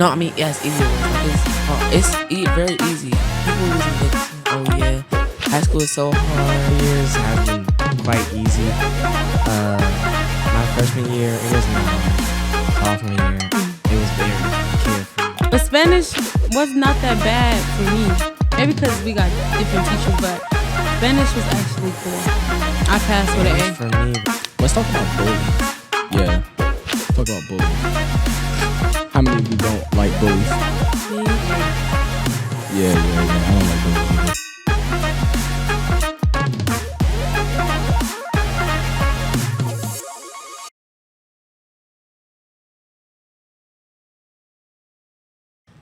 No, I mean, yeah, it's easy. Very easy. People usually think, oh yeah, high school is so hard. Years have been quite easy. My freshman year, it was not hard. Sophomore year, it was very carefree. But Spanish was not that bad for me. Maybe because we got different teachers, but Spanish was actually cool. I passed with an A. For me, let's talk about bullying. Yeah. Talk about bullying. How many of you don't like bullies? Yeah. I don't like bullies either.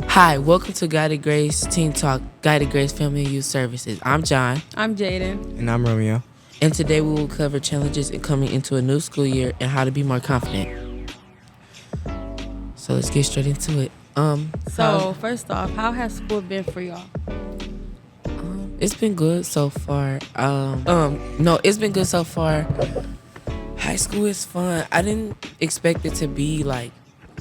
Hi, welcome to Guided Grace Teen Talk, Guided Grace Family and Youth Services. I'm John, I'm Jaden. And I'm Romeo. and today we will cover challenges in coming into a new school year and how to be more confident. So let's get straight into it. So first off, how has school been for y'all? It's been good so far. It's been good so far. High school is fun. I didn't expect it to be like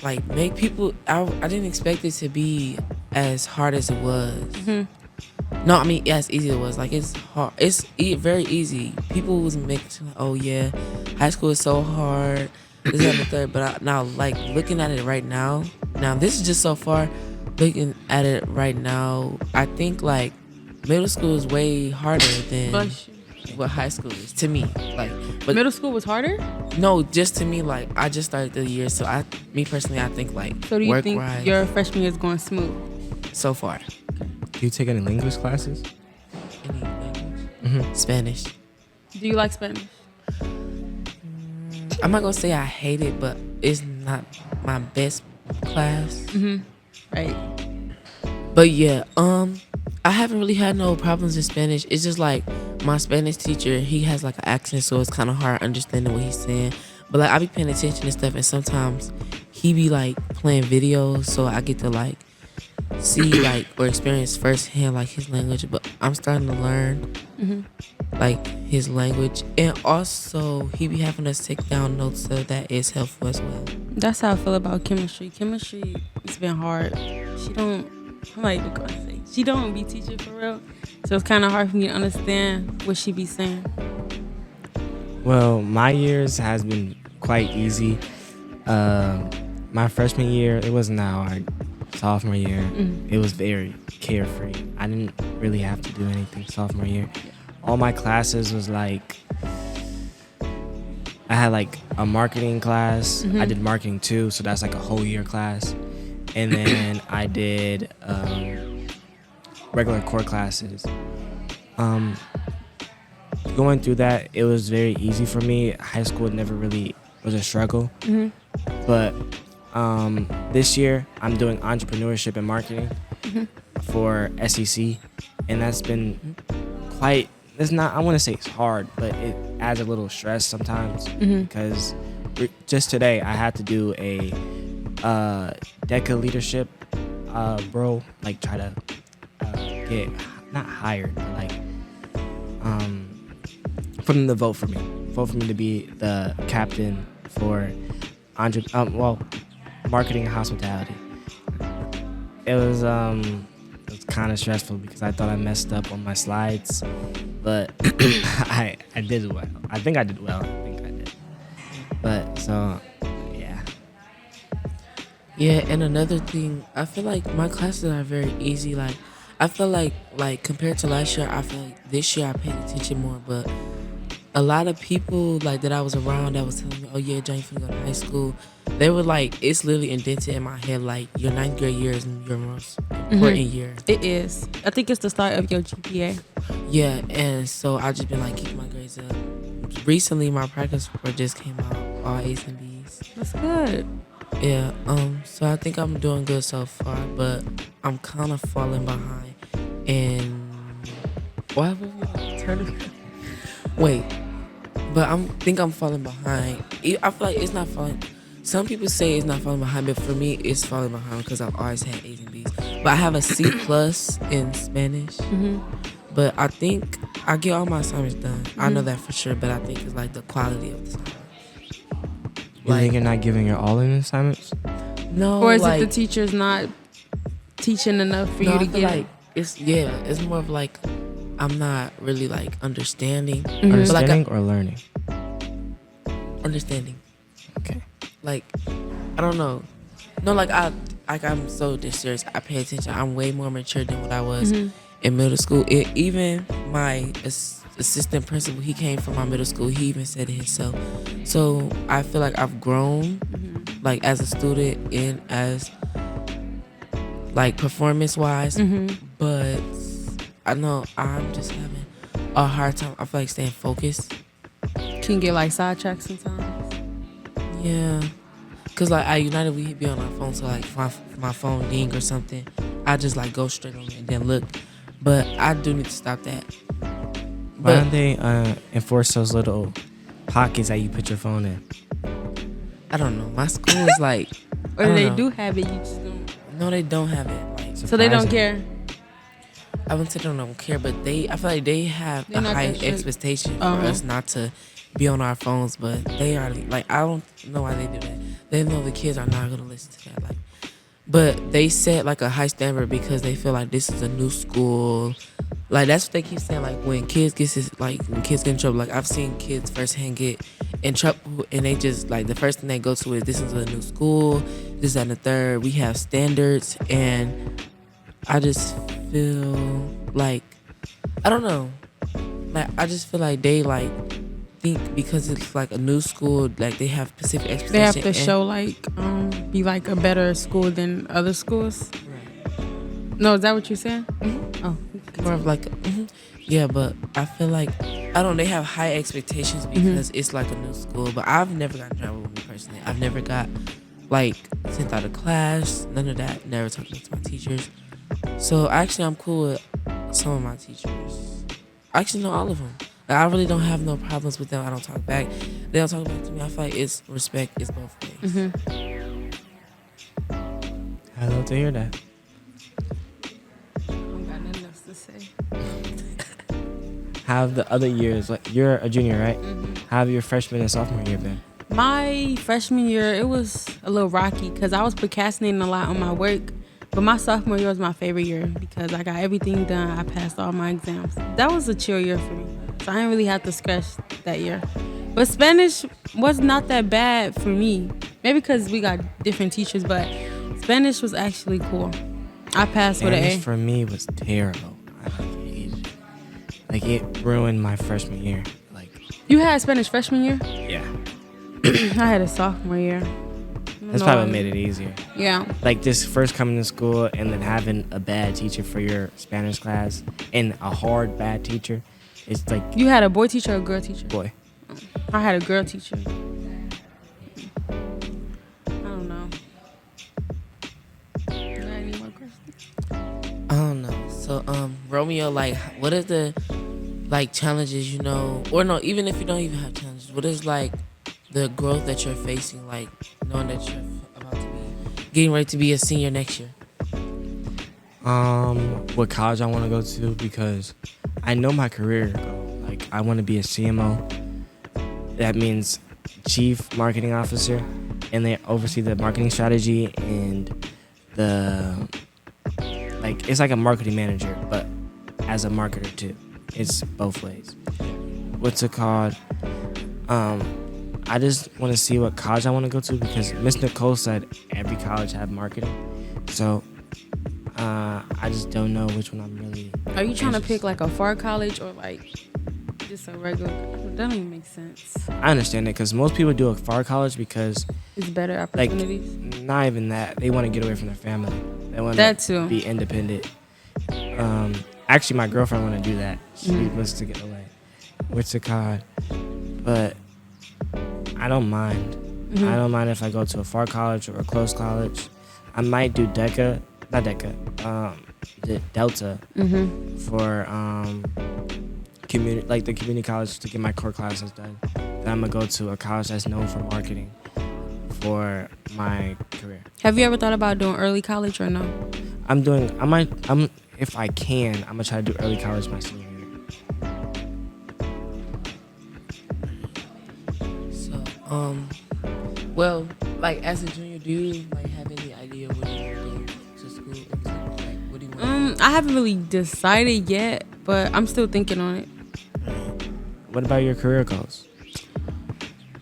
make people. I didn't expect it to be as hard as it was. Mm-hmm. No, I mean, yeah, as easy as it was. Like, it's hard. It's very easy. People was making, oh yeah, high school is so hard. This, that, and the third. But now, like, looking at it right now, this is just so far. Looking at it right now, I think like middle school is way harder than what high school is to me. Like, but Middle school was harder? no, just to me, like, I just started the year, so me personally, I think like So do you think work-wise, your freshman year is going smooth? so far. Do you take any language classes? Any language? Mm-hmm. Spanish. Do you like Spanish? I'm not gonna say I hate it, but it's not my best class. Mm-hmm. Right. But yeah, I haven't really had no problems in Spanish. It's just like my Spanish teacher, he has like an accent, so it's kind of hard understanding what he's saying. But like I be paying attention and stuff, and sometimes he be like playing videos, so I get to like see like or experience firsthand like his language. But I'm starting to learn like his language, and also he be having us take down notes, so that is helpful as well. That's how I feel about chemistry. Chemistry, it's been hard. I'm not even gonna say. She don't be teaching for real. So it's kind of hard for me to understand what she be saying. Well, my years has been quite easy. My freshman year, it wasn't that hard. Sophomore year, it was very carefree. I didn't really have to do anything sophomore year. All my classes was like, I had like a marketing class. I did marketing too, so that's like a whole year class. And then I did regular core classes. Going through that, it was very easy for me. High school never really was a struggle. But this year, I'm doing entrepreneurship and marketing for SEC. And that's been quite, I want to say it's hard, but it adds a little stress sometimes. Because just today, I had to do a DECA leadership bro, like try to get not hired, but like for them to vote for me to be the captain for marketing and hospitality. It was kind of stressful because I thought I messed up on my slides, but I did well. I think I did well. But so yeah. Yeah, and another thing, I feel like my classes are very easy. Like, I feel like compared to last year, I feel like this year I paid attention more. But a lot of people like that I was around that was telling me, "Oh yeah, John, you finna go to high school." They were like, it's literally indented in my head. Like, your 9th grade year is your most important year. It is. I think it's the start of your GPA. Yeah, and so I just been like keeping my grades up. Recently, my practice report just came out, all A's and B's. That's good. Yeah, so I think I'm doing good so far, but I'm kind of falling behind. And wait, but think I'm falling behind. I feel like it's not falling. Some people say it's not falling behind, but for me, it's falling behind because I've always had A's and B's. But I have a C+ in Spanish. But I think I get all my assignments done. I know that for sure, but I think it's like the quality of the assignments. You think you're not giving your all in assignments? No, Or is like, it the teacher's not teaching enough for no, you I to feel get like it's more of like I'm not really like understanding, Mm-hmm. but like Understanding or learning? understanding. Okay. Like I don't know. No, I'm so this serious. I pay attention. I'm way more mature than what I was in middle school. Even my assistant principal, he came from my middle school. He even said it himself. So I feel like I've grown, like as a student and as like performance wise. But I know I'm just having a hard time. I feel like staying focused. can get like sidetracked sometimes. Yeah. Cause like at United we be on our phone, so like if my phone ding or something, I just like go straight on it and then look. But I do need to stop that. Why But don't they enforce those little pockets that you put your phone in? I don't know. My school is like, Or I don't they know. do have it, you just don't. No, they don't have it. Like So they don't Surprising. care. I wouldn't say they don't care, but I feel like they have They're a not high that strict. expectation for Uh-huh. us not to be on our phones. But they are like, I don't know why they do that. They know the kids are not gonna listen to that. Like, but they set like a high standard because they feel like this is a new school. Like that's what they keep saying. Like when kids when kids get in trouble. Like I've seen kids firsthand get in trouble, and they just like the first thing they go to is this is a new school. This that, and the third. We have standards, and I just feel like I don't know. Like I just feel like they like think because it's like a new school, like they have specific expectations. They have to and- show like be like a better school than other schools. Right. No, is that what you're saying? Oh, More of like, yeah, but I feel like I don't know. They have high expectations because it's like a new school. But I've never gotten in trouble with me personally. I've never got like sent out of class. None of that. Never talked to my teachers. So actually, I'm cool with some of my teachers. I actually know all of them. Like, I really don't have no problems with them. I don't talk back. They don't talk back to me. I feel like it's respect. It's both ways. I'd love to hear that. I don't got nothing else to say. How have the other years, like you're a junior, right? How have your freshman and sophomore year been? My freshman year, it was a little rocky because I was procrastinating a lot on my work. But my sophomore year was my favorite year because I got everything done. I passed all my exams. That was a chill year for me. So I didn't really have to stress that year. But Spanish was not that bad for me. Maybe because we got different teachers, but Spanish was actually cool. I passed with Spanish an A. for me was terrible. I hated it. Like it ruined my freshman year. Like You had Spanish freshman year? yeah, I had a sophomore year. that's probably what made it easier. Yeah. Like just first coming to school and then having a bad teacher for your Spanish class and a hard bad teacher. It's like You had a boy teacher or a girl teacher? boy. I had a girl teacher. I don't know. You got any more questions? I don't know. So, Romeo, like, what is the like challenges, or no, even if you don't even have challenges, what is like the growth that you're facing, like knowing that you're about to be getting ready to be a senior next year? What college I want to go to because I know my career goal. Like I want to be a CMO. That means Chief Marketing Officer, and they oversee the marketing strategy and it's like a marketing manager, but as a marketer too. It's both ways. What's it called? I just want to see what college I want to go to because Miss Nicole said every college have marketing. So I just don't know which one I'm really. Are you trying to interested. pick like a far college or like just a regular? That don't even make sense. I understand it because most people do a far college because It's better like opportunities. not even that they want to get away from their family. They want That to too. be independent. Actually, my girlfriend want to do that. She wants to get away. What's it called? But I don't mind. I don't mind if I go to a far college or a close college. I might do Delta for community, like the community college to get my core classes done. Then I'm gonna go to a college that's known for marketing for my career. Have you ever thought about doing early college or no? If I can, I'm gonna try to do early college my senior year. So, well, like as a junior, do you like have any I haven't really decided yet, but I'm still thinking on it. What about your career goals?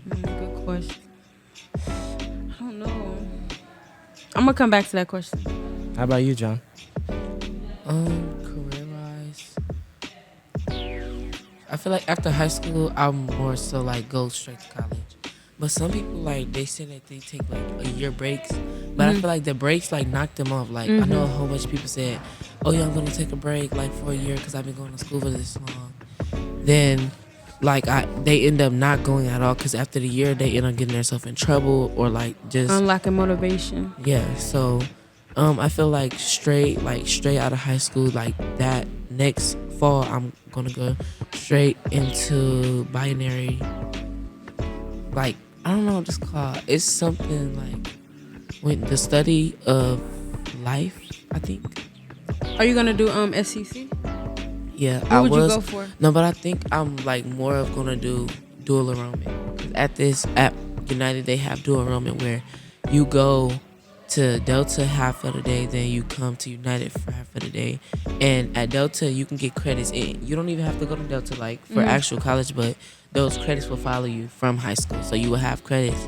Good question. I don't know. I'm gonna come back to that question. How about you, John? Career wise, I feel like after high school, I'm more so like go straight to college. But some people like they say that they take like a year breaks, but I feel like the breaks like knock them off. Like I know a whole bunch of people said, "Oh yeah, I'm gonna take a break like for a year because I've been going to school for this long." Then like they end up not going at all because after the year they end up getting themselves in trouble or like just Unlocking motivation. yeah. So I feel like straight out of high school, like that next fall I'm gonna go straight into binary. Like I don't know what it's called. It's something like when the study of life, I think. Are you gonna do SCC? Yeah, What I would was. you go for? No, but I think I'm like more of gonna do dual enrollment. 'Cause at United they have dual enrollment where you go to Delta half of the day, then you come to United for half of the day. And at Delta you can get credits in. You don't even have to go to Delta like for actual college, but those credits will follow you from high school. So you will have credits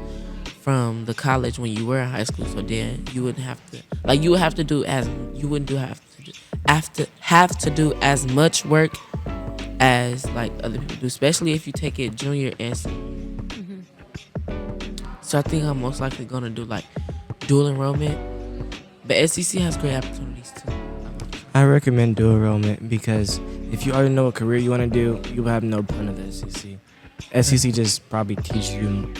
from the college when you were in high school. So then you wouldn't have to you would have to do as you wouldn't do have to do as much work as like other people do, especially if you take it junior and senior. So I think I'm most likely gonna do like dual enrollment, but SEC has great opportunities too. I recommend dual enrollment because if you already know what career you want to do, you will have no point of the SEC. SEC just probably teaches you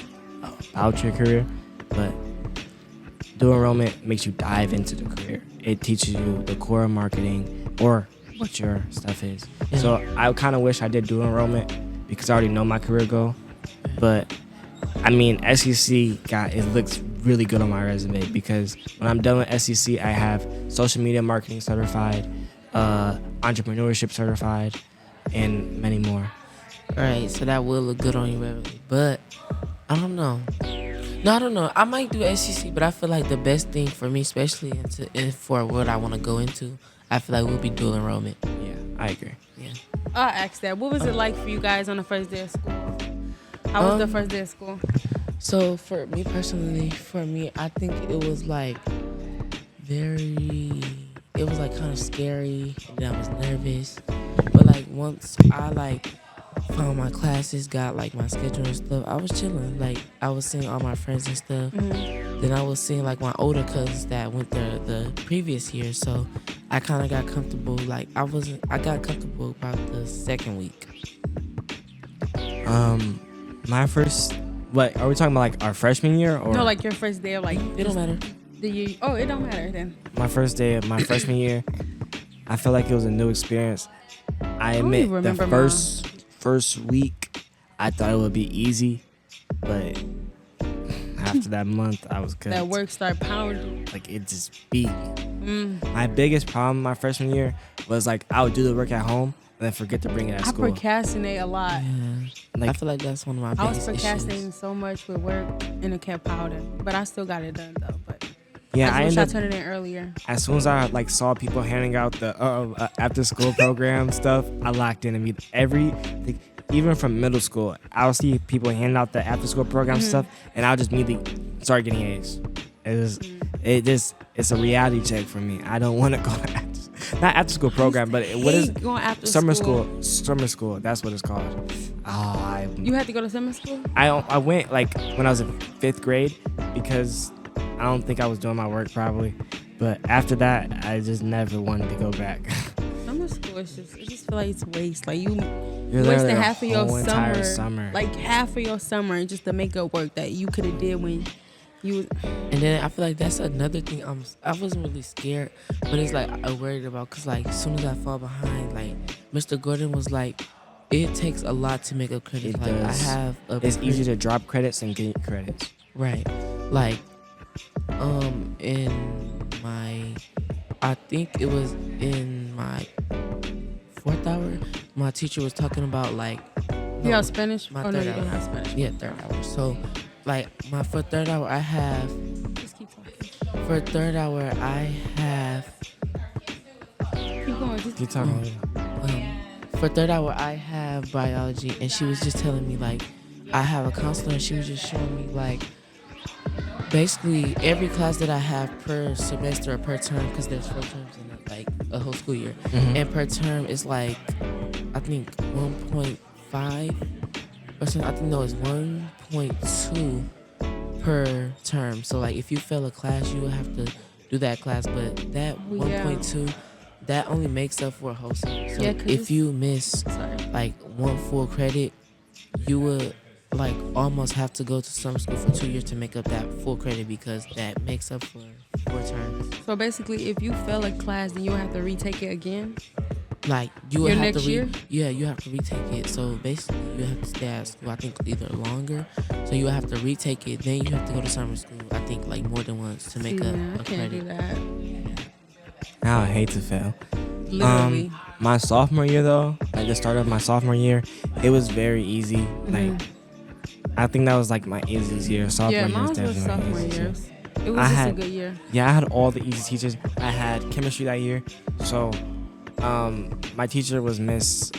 about your career, but dual enrollment makes you dive into the career. It teaches you the core of marketing or what your stuff is. Yeah. So I kind of wish I did dual enrollment because I already know my career goal. But I mean, SEC it looks really good on my resume because when I'm done with SEC, I have social media marketing certified, entrepreneurship certified, and many more. Right, so that will look good on your resume, but I don't know. No, I don't know. I might do SEC, but I feel like the best thing for me, especially for what I want to go into, I feel like will be dual enrollment. Yeah, I agree. Yeah. I'll ask that. What was it like for you guys on the first day of school? How was the first day of school? So for me personally, I think it was like kind of scary, and then I was nervous. But like once I like found my classes, got like my schedule and stuff, I was chilling. Like I was seeing all my friends and stuff. Then I was seeing like my older cousins that went there the previous year, so I kind of got comfortable. Like I got comfortable about the second week. My first, what are we talking about? Like our freshman year or No, like your first day of like It don't matter. the year. Oh, it don't matter then. my first day of my freshman year? I felt like it was a new experience. I don't admit even the remember first week I thought it would be easy, but after that month I was good. That work start pounding. Like it just beat me. My biggest problem my freshman year was like I would do the work at home and then forget to bring it at I school. procrastinate a lot. Yeah. Like- I feel like that's one of my I was biggest procrastinating issues. so much with work and it kept powdering, but I still got it done though. But Yeah, I I wish ended I up turned it in earlier. as soon as I like saw people handing out the after school program stuff, I locked in immediately. Even from middle school, I'll see people handing out the after school program stuff, and I'll just immediately start getting A's. It's a reality check for me. I don't want to go not after school program, but what is going after summer school? Summer school, that's what it's called. You had to go to summer school? I went like when I was in 5th grade because I don't think I was doing my work probably. But after that, I just never wanted to go back. Summer school is just, I just feel like it's waste. Like You're wasting literally half of your whole entire summer. like half of your summer just to make up work that you could have did when you was. And then I feel like that's another thing I wasn't really scared, but it's like I worried about because like as soon as I fall behind, like Mr. Gordon was like, it takes a lot to make up credits. It like does. I have It's easier to drop credits than get credits. Right. Like in my I think it was in my 4th hour, my teacher was talking about like You have Spanish? my Oh no, third you don't hour. have Spanish. Yeah, 3rd hour. So like for 3rd hour I have Just keep talking. For 3rd hour, I have Keep talking. For third hour, I have biology, and she was just telling me like I have a counselor, and she was just showing me like basically every class that I have per semester or per term, because there's 4 terms in it, like a whole school year, and per term is like I think 1.5 or something. I think no, it's 1.2 per term. So like if you fail a class, you will have to do that class, but that 1.2 that only makes up for a whole semester. So if you miss like one full credit, you would like almost have to go to summer school for 2 years to make up that full credit, because that makes up for 4 terms. So basically, if you fail a class, then you will have to retake it again. Like you would Your have next to year? Yeah, you have to retake it. So basically you have to stay at school, I think either longer. So you have to retake it, then you have to go to summer school, I think like more than once to make up I a can't credit. do that. I would hate to fail. Literally. My sophomore year though, like the start of my sophomore year, it was very easy. Like I think that was like my easiest year. Sophomore Yeah, year mine was was definitely my sophomore easiest year. year. It was just a good year. Yeah, I had all the easy teachers. I had chemistry that year, so my teacher was Miss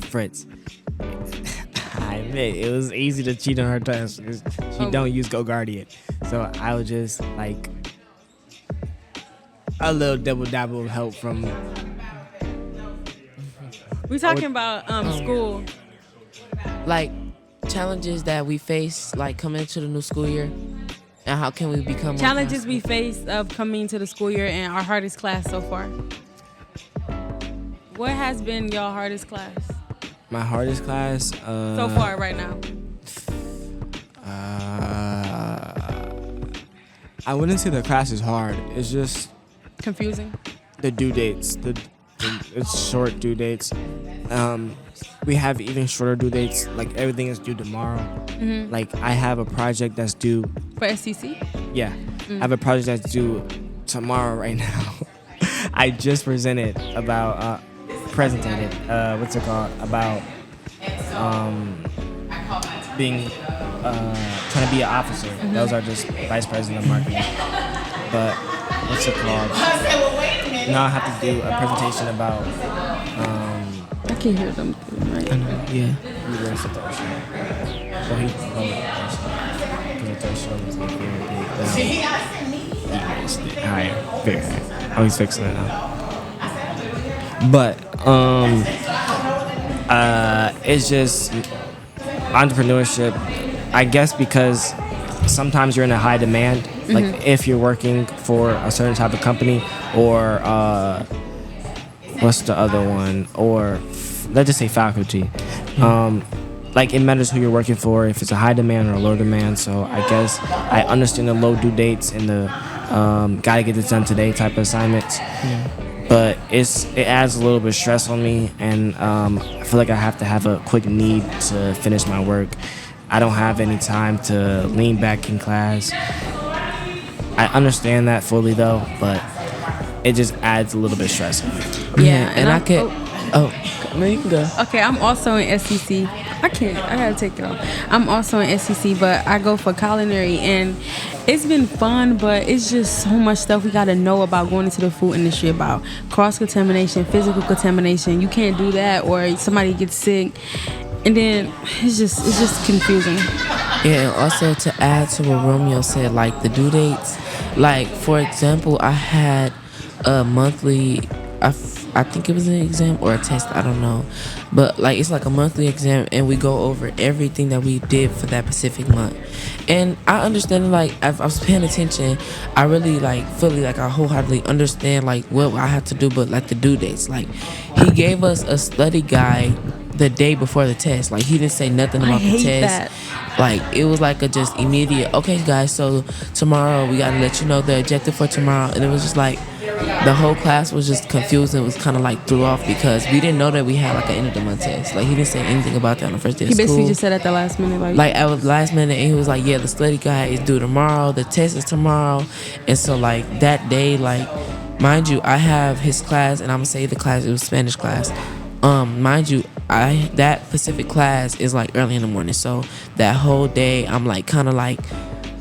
Fritz. I admit it was easy to cheat on her test. She don't use GoGuardian, so I would just like a little double dabble of help from. We talking about school. Like challenges that we face like coming into the new school year, and how can we become more Challenges we face of coming to the school year and our hardest class so far. What has been your hardest class My hardest class. so far right now? I wouldn't say the class is hard. It's just Confusing. the due dates. It's short due dates. We have even shorter due dates. Like everything is due tomorrow. Like I have a project that's due. For SCC? Yeah, I have a project that's due tomorrow right now. I just presented about what's it called, about being trying to be an officer. Those are just vice president of marketing. But what's it called? Now I have to do a presentation about I can hear them right I know, yeah. he wears the third shirt. Well, he because the third shirt was like very big. He raised it higher, very high. Oh, he's fixing it now. But it's just entrepreneurship. I guess because sometimes you're in a high demand. Like if you're working for a certain type of company, or what's the other one, or let's just say faculty. Like it matters who you're working for, if it's a high demand or a low demand. So I guess I understand the low due dates and the gotta get this done today type of assignments. But it adds a little bit of stress on me, and I feel like I have to have a quick need to finish my work. I don't have any time to lean back in class. I understand that fully though, but it just adds a little bit of stress on me. Yeah, and I could. No, you can go. Okay, I'm also in SCC. I gotta take it off. I'm also in SCC, but I go for culinary, and it's been fun, but it's just so much stuff we gotta know about going into the food industry, about cross-contamination, physical contamination. You can't do that, or somebody gets sick, and then it's just confusing. Yeah, and also to add to what Romeo said, like the due dates. Like for example, I had a monthly. I think it was an exam or a test, I don't know, but like it's like a monthly exam, and we go over everything that we did for that specific month. And I understand, like I was paying attention, I really like fully, like I wholeheartedly understand like what I have to do, but like the due dates, like he gave us a study guide the day before the test. Like he didn't say nothing about the test. Like it was like a just immediate, okay guys, so tomorrow we gotta let you know the objective for tomorrow. And it was just like the whole class was just confused and was kind of like threw off, because we didn't know that we had like an end of the month test. Like he didn't say anything about that on the first day of He school. basically just said at the last minute, like at the last minute, and he was like, yeah, the study guide is due tomorrow, the test is tomorrow. And so like that day, like mind you, I have his class, and I'm gonna say the class, it was Spanish class. Mind you, that specific class is like early in the morning, so that whole day I'm like kind of like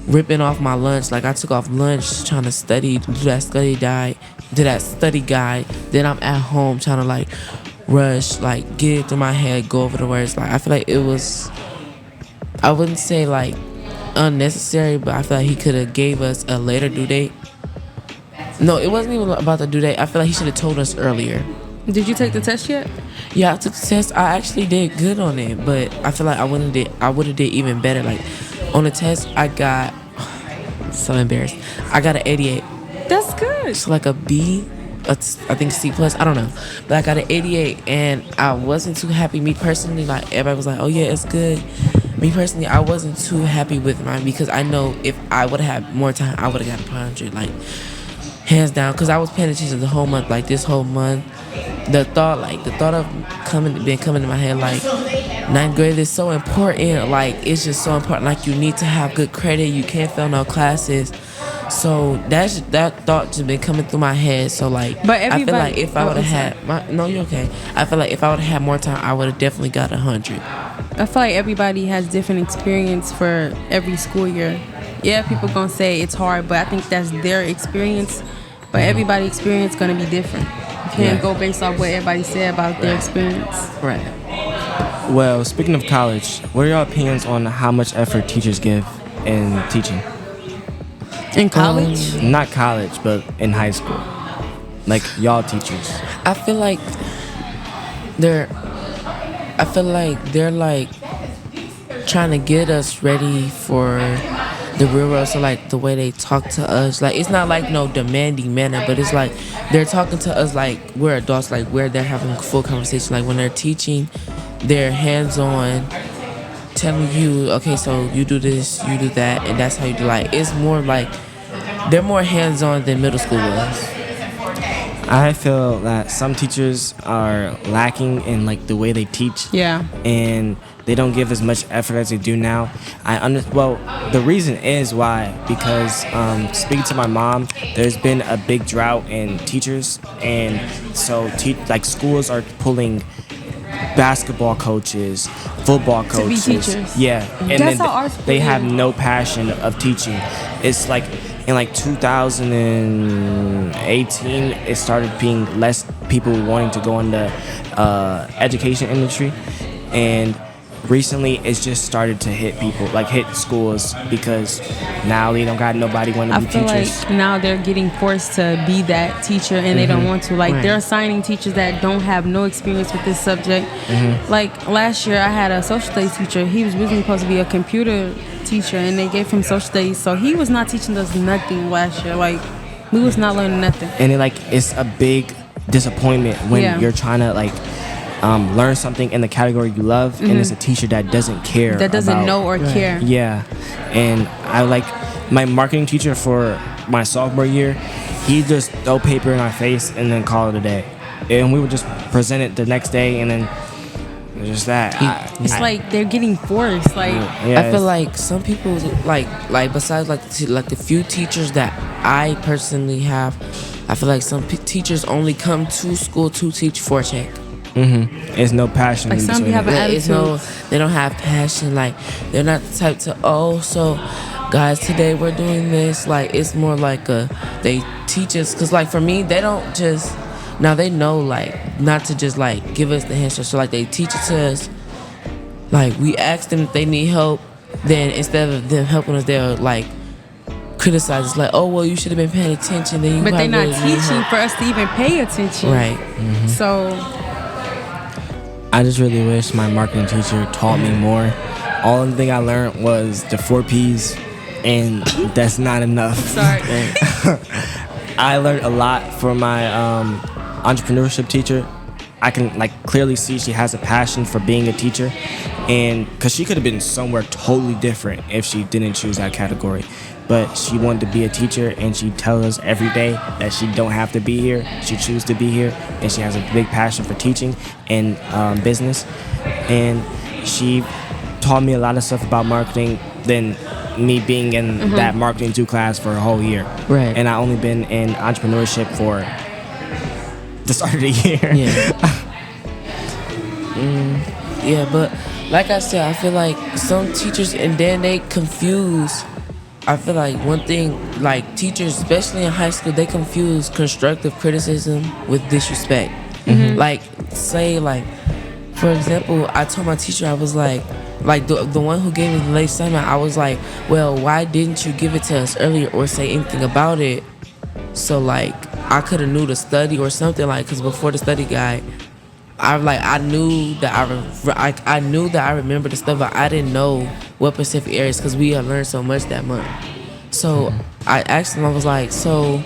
ripping off my lunch. Like I took off lunch trying to study, do that study guide. Then I'm at home trying to like rush, like get it through my head, go over the words. Like I feel like it was, I wouldn't say like unnecessary, but I feel like he could have gave us a later due date. No, it wasn't even about the due date. I feel like he should have told us earlier. Did you take the test yet? Yeah, I took the test. I actually did good on it, but I feel like I would have did even better. Like on the test, I got so embarrassed. I got an 88. That's good. It's like a B. I think C plus. I don't know, but I got an 88, and I wasn't too happy. Me personally, like everybody was like, "Oh yeah, it's good." Me personally, I wasn't too happy with mine because I know if I would have had more time, I would have got a 100, like hands down. Because I was paying attention the whole month, like this whole month. The thought of coming in my head, like ninth grade is so important. Like it's just so important. Like you need to have good credit. You can't fail no classes. So that thought just been coming through my head. So like, but I feel like if I would have had you're okay. I feel like if I would have had more time, I would have definitely got 100. I feel like everybody has different experience for every school year. Yeah, people gonna say it's hard, but I think that's their experience. But everybody's experience gonna be different. You can't go based off what everybody said about their experience. Right. Well, speaking of college, what are your opinions on how much effort teachers give in teaching? In college? Not college, but in high school. Like y'all teachers. I feel like they're like trying to get us ready for the real world. So like the way they talk to us, like it's not like no demanding manner, but it's like they're talking to us like we're adults, like where they're having a full conversation. Like when they're teaching, they're hands-on, telling you, okay, so you do this, you do that, and that's how you do. Like it's more like they're more hands-on than middle school was. I feel that some teachers are lacking in like the way they teach. Yeah. And they don't give as much effort as they do now. Well, the reason is why, because speaking to my mom, there's been a big drought in teachers, and so schools are pulling basketball coaches, football coaches. To be teachers. Yeah, and That's then how our school they have is. no passion of teaching. It's like in like 2018, it started being less people wanting to go in the education industry, and recently it's just started to hit people, like hit schools, because now they don't got nobody want to I be feel teachers. like now they're getting forced to be that teacher and they don't want to. Like Right. they're assigning teachers that don't have no experience with this subject. Like last year I had a social studies teacher. He was originally supposed to be a computer teacher and they gave him social studies. So he was not teaching us nothing last year. Like we was not learning nothing. And it's a big disappointment when you're trying to learn something in the category you love, and it's a teacher that doesn't care, That doesn't about- know or care. Yeah, and I like my marketing teacher for my sophomore year. He just throw paper in our face and then call it a day, and we would just present it the next day, and then just that. It's like they're getting forced. Like Yeah, I feel like some people like besides like the few teachers that I personally have, I feel like some teachers only come to school to teach for a check. There's no passion. Like in some between have it. an attitude. They don't have passion. Like they're not the type to, so guys, today we're doing this. Like it's more like they teach us, because like for me, they don't just, now they know like not to just like give us the answer. So like they teach it to us. Like we ask them if they need help, then instead of them helping us, they'll like criticize us, like, oh well, you should have been paying attention. Then you but they're not probably need teaching help. for us to even pay attention. Right. So I just really wish my marketing teacher taught me more. All the thing I learned was the 4 Ps, and that's not enough. sorry. I learned a lot from my entrepreneurship teacher. I can like clearly see she has a passion for being a teacher, and because she could have been somewhere totally different if she didn't choose that category. But she wanted to be a teacher, and she tells us every day that she don't have to be here. She chooses to be here, and she has a big passion for teaching and business. And she taught me a lot of stuff about marketing than me being in that marketing 2 class for a whole year. Right. And I only been in entrepreneurship for the start of the year. Yeah. Yeah, but like I said, I feel like some teachers, and then they confuse I feel like one thing, like teachers, especially in high school, they confuse constructive criticism with disrespect. Like, say, like, for example, I told my teacher, I was like the one who gave me the late assignment, I was like, well, why didn't you give it to us earlier or say anything about it? So like, I could have knew to study or something, like, cause before the study guide, I knew that I knew that I remembered the stuff, but I didn't know what specific areas, cause we had learned so much that month. So I asked him, I was like, so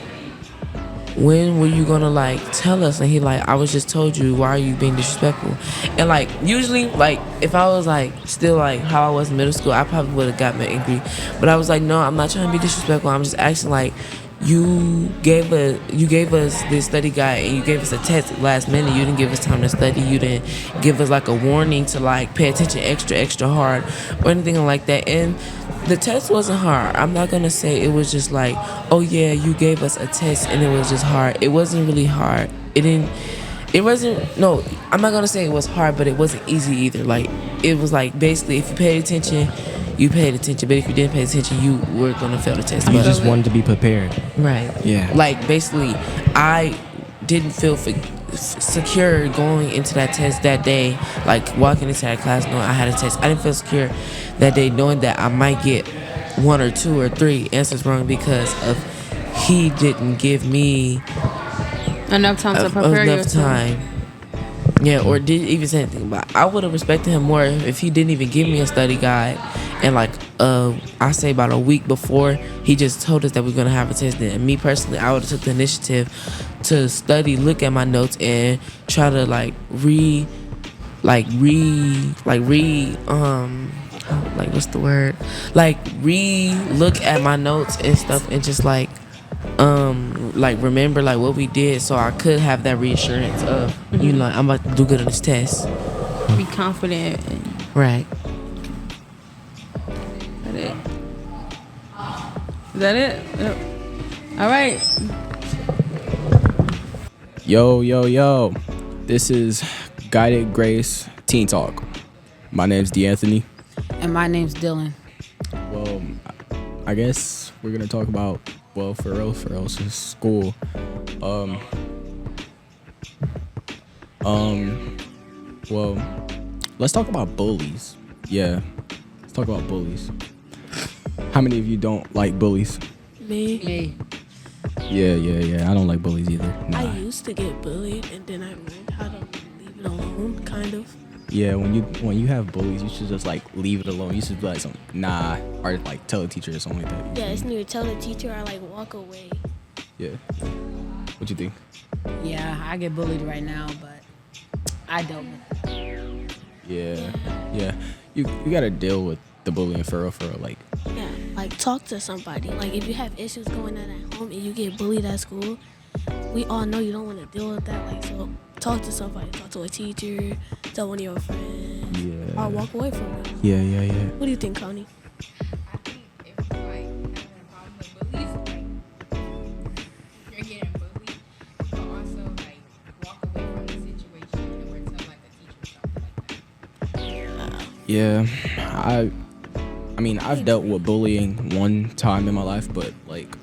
when were you gonna like tell us? And he like, I was just told you. Why are you being disrespectful? And like, usually, like, if I was like still like how I was in middle school, I probably would have gotten angry. But I was like, no, I'm not trying to be disrespectful. I'm just asking, like, you gave us this study guide and you gave us a test last minute. You didn't give us time to study. You didn't give us like a warning to like pay attention extra hard or anything like that. And the test wasn't hard. I'm not gonna say it was just like, oh yeah, you gave us a test and it was just hard. It wasn't really hard. It wasn't, no, I'm not gonna say it was hard, but it wasn't easy either. Like, it was like, basically, if you paid attention, you paid attention, but if you didn't pay attention, you were gonna fail the test. You But- just wanted to be prepared. Right. Yeah. Like, basically, I didn't feel secure going into that test that day. Like, walking into that class knowing I had a test. I didn't feel secure that day knowing that I might get 1 or 2 or 3 answers wrong because of he didn't give me Enough time to prepare enough yourself. time. Yeah, or didn't even say anything. But I would have respected him more if he didn't even give me a study guide. And like, I say about a week before, he just told us that we're gonna have a test. And me personally, I would have took the initiative to study, look at my notes, and try to like what's the word? Like look at my notes and stuff, and just like remember like what we did, so I could have that reassurance of, you know, I'm about to do good on this test. Be confident. Right. Is that it? Yep. All right. Yo. This is Guided Grace Teen Talk. My name's DeAnthony. And my name's Dylan. Well, I guess we're gonna talk about, well, for real, it's school. Well, let's talk about bullies. Yeah, let's talk about bullies. How many of you don't like bullies? Me. Yeah. I don't like bullies either. Nah. I used to get bullied, and then I learned how to leave it alone, kind of. Yeah, when you have bullies, you should just like leave it alone. You should be like nah, or like tell a teacher or something like that. Yeah, it's either tell the teacher or like walk away. Yeah. What you think? Yeah, I get bullied right now, but I dealt with it. Yeah. You gotta deal with the bullying for real. Like, Yeah, like talk to somebody. Like if you have issues going on at home and you get bullied at school, we all know you don't want to deal with that. Like, so talk to somebody. Talk to a teacher. Tell one of your friends. Yeah. Or walk away from it. Yeah. What do you think, Connie? I think if you like having a problem with bullies, like you're getting bullied, but also like walk away from the situation or tell like a teacher or something like that. Yeah. I mean, I've dealt with bullying one time in my life, but like,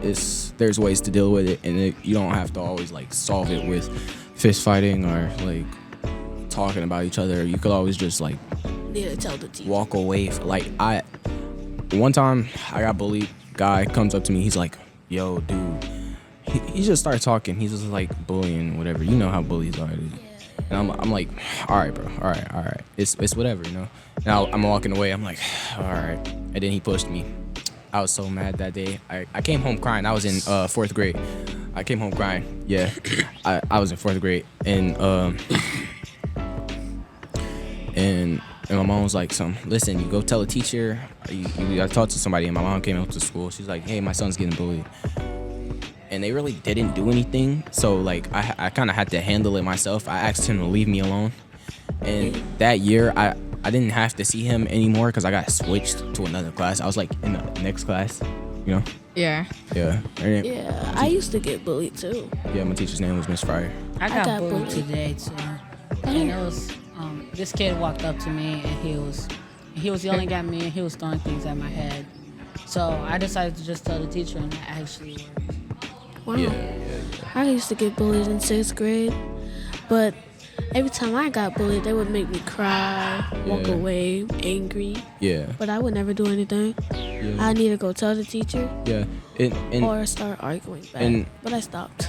there's ways to deal with it, and you don't have to always like solve it with fist fighting or like talking about each other. You could always just like Yeah, tell the teacher. walk away. One time I got bullied. Guy comes up to me. He's like, "Yo, dude." He just started talking. He's just like bullying, whatever. You know how bullies are, dude. And I'm like, all right, bro. All right. It's whatever, you know. Now I'm walking away. I'm like, all right. And then he pushed me. I was so mad that day. I came home crying. I was in 4th grade. I came home crying. Yeah, I was in 4th grade, and my mom was like, listen, you go tell a teacher. You gotta talk to somebody. And my mom came up to school. She's like, hey, my son's getting bullied. And they really didn't do anything. So like I kind of had to handle it myself. I asked him to leave me alone. And that year I didn't have to see him anymore because I got switched to another class. I was like in the next class, you know? Yeah. Yeah. Yeah, I used to get bullied too. Yeah, my teacher's name was Miss Fryer. I got got bullied bullied. today too. And it was this kid walked up to me and he was yelling at me and he was throwing things at my head. So I decided to just tell the teacher, and that actually worked. Wow. Yeah. I used to get bullied in 6th grade, but every time I got bullied, they would make me cry, walk Yeah. away, angry. Yeah. But I would never do anything. Yeah. I need to go tell the teacher Yeah. And or start arguing back. and- But I stopped.